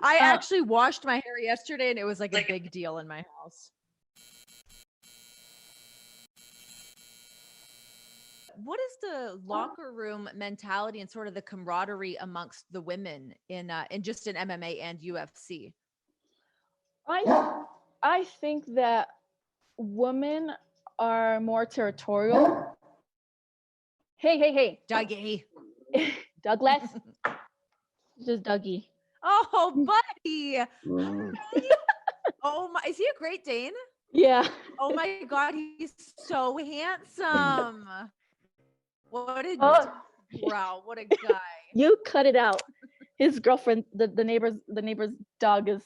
I actually washed my hair yesterday and it was like a big deal in my house. What is the locker room mentality and sort of the camaraderie amongst the women in just in MMA and UFC? I think that women are more territorial. Hey. Dougie. Douglas. Just Dougie. Oh, buddy. Oh my, is he a Great Dane? Yeah. Oh my God, he's so handsome. What a wow, what a guy. You cut it out. His girlfriend, the neighbor's dog is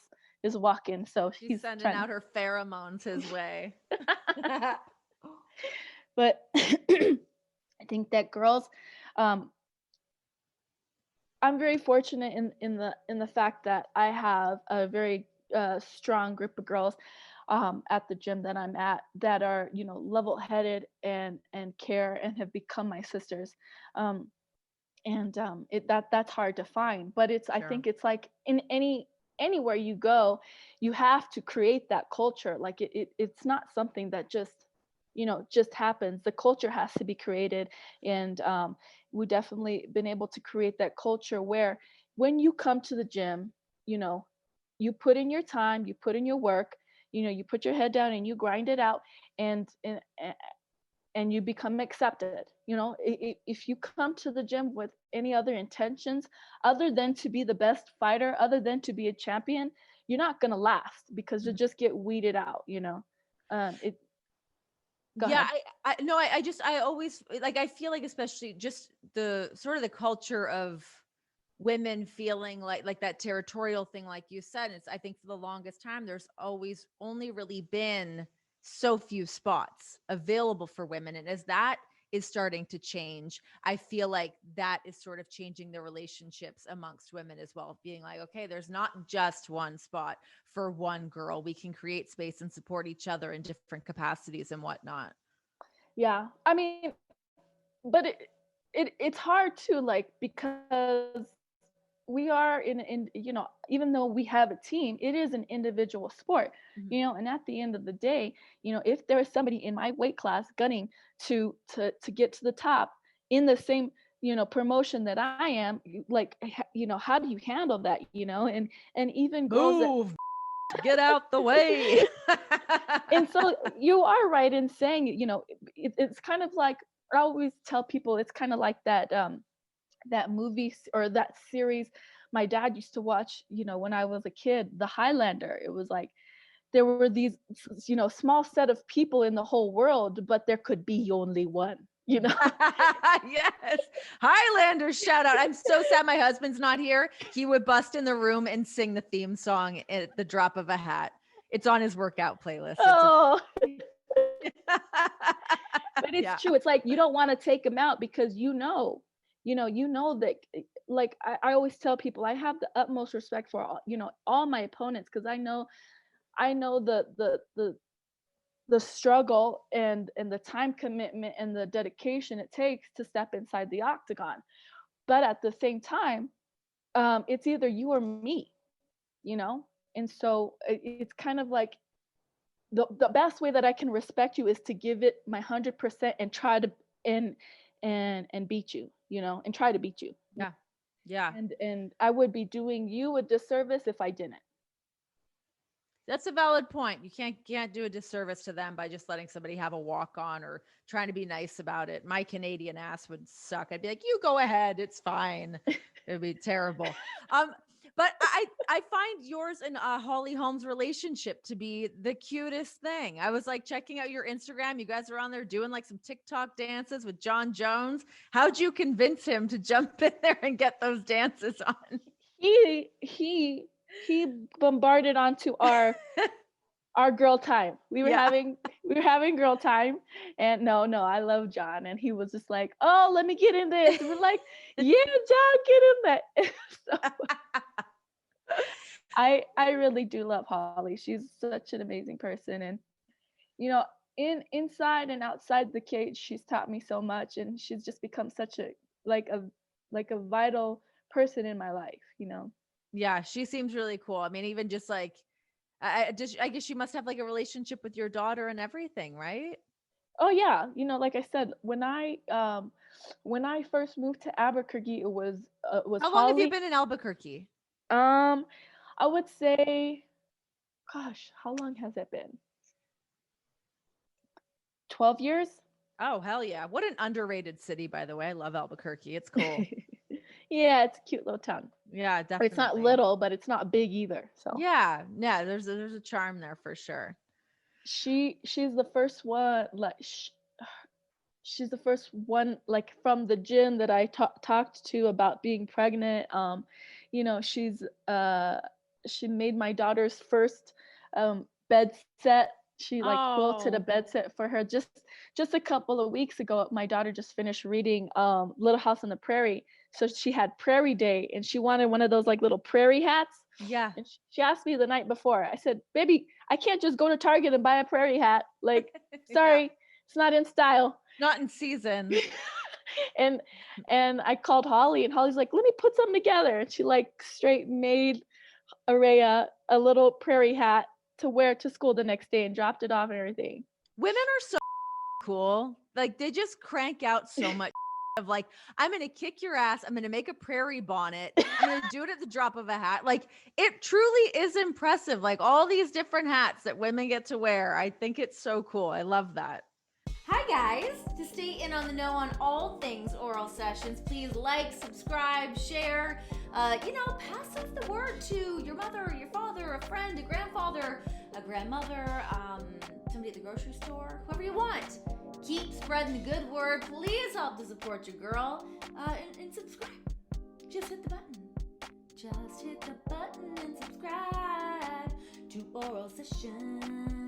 walking, so she's sending out her pheromones his way. But I think that girls, I'm very fortunate in the fact that I have a very strong group of girls at the gym that I'm at that are, you know, level-headed and care and have become my sisters. That's hard to find, but it's, sure. I think it's like in anywhere you go, you have to create that culture. Like it's not something that just, you know, just happens. The culture has to be created. And we've definitely been able to create that culture where when you come to the gym, you know, you put in your time, you put in your work, you know, you put your head down and you grind it out, and you become accepted. You know, if you come to the gym with any other intentions other than to be the best fighter, other than to be a champion, you're not going to last, because you'll just get weeded out, you know. Yeah, I always, like, I feel like, especially just the sort of the culture of women feeling like that territorial thing, like you said. It's, I think for the longest time, there's always only really been so few spots available for women. And as that is starting to change, I feel like that is sort of changing the relationships amongst women as well, being like, okay, there's not just one spot for one girl. We can create space and support each other in different capacities and whatnot. Yeah, I mean, but it's hard to, like, because we are in, you know, even though we have a team, it is an individual sport, mm-hmm. you know, and at the end of the day, you know, if there is somebody in my weight class gunning to get to the top in the same, you know, promotion that I am, like, you know, how do you handle that, you know? And even girls get out the way. And so you are right in saying, you know, it's kind of like, I always tell people, it's kind of like that that movie or that series my dad used to watch, you know, when I was a kid, The Highlander. It was like there were these, you know, small set of people in the whole world, but there could be only one, you know. Yes. Highlander, shout out. I'm so sad my husband's not here. He would bust in the room and sing the theme song at the drop of a hat. It's on his workout playlist. Oh. But it's true. It's like, you don't want to take him out because you know that, like, I always tell people, I have the utmost respect for all, you know, all my opponents, because I know the struggle and the time commitment and the dedication it takes to step inside the octagon. But at the same time, it's either you or me, you know. And so it's kind of like, the best way that I can respect you is to give it my 100% and try to and beat you, you know, and try to beat you. Yeah. And I would be doing you a disservice if I didn't. That's a valid point. You can't do a disservice to them by just letting somebody have a walk on or trying to be nice about it. My Canadian ass would suck. I'd be like, you go ahead, it's fine. It'd be terrible. But I find yours and Holly Holm's relationship to be the cutest thing. I was like checking out your Instagram. You guys are on there doing like some TikTok dances with John Jones. How'd you convince him to jump in there and get those dances on? He bombarded onto our girl time. We were having girl time, and no, I love John, and he was just like, oh, let me get in this. And we're like, yeah, John, get in there. So, I really do love Holly. She's such an amazing person, and you know, inside and outside the cage, she's taught me so much, and she's just become such a vital person in my life, you know. Yeah, she seems really cool. I mean, even just like, I guess you must have like a relationship with your daughter and everything, right? Oh yeah, like I said, when I first moved to Albuquerque, it was How long have you Holly. been in Albuquerque? Um, I would say, gosh, how long has it been? 12 years. Oh, hell yeah. What an underrated city, by the way. I love Albuquerque. It's cool. Yeah, it's a cute little town. Yeah, It's not definitely. little, but it's not big either. So Yeah, yeah, there's a charm there for sure. she's the first one, like she's the first one, like from the gym that I talked to about being pregnant. She's she made my daughter's first bed set. She like quilted a Oh, bed set for her just a couple of weeks ago. My daughter just finished reading Little House on the Prairie, so she had Prairie Day and she wanted one of those like little prairie hats. yeah. And she asked me the night before. I said, "Baby, I can't just go to Target and buy a prairie hat. Like, Yeah. sorry, it's not in style." Not in season. and and I called Holly, and Holly's like, "Let me put something together." And she like straight made Araya a little prairie hat to wear to school the next day and dropped it off and everything. Women are so cool. Like they just crank out so much of like, I'm gonna kick your ass. I'm gonna make a prairie bonnet. I'm gonna do it at the drop of a hat. Like it truly is impressive. Like all these different hats that women get to wear. I think it's so cool. I love that. Hi guys! To stay in on the know on all things oral sessions, please like, subscribe, share. Pass off the word to your mother, your father, a friend, a grandfather, a grandmother, somebody at the grocery store, whoever you want. Keep spreading the good word. Please help to support your girl and subscribe. Just hit the button. Just hit the button and subscribe to Oral Sessions.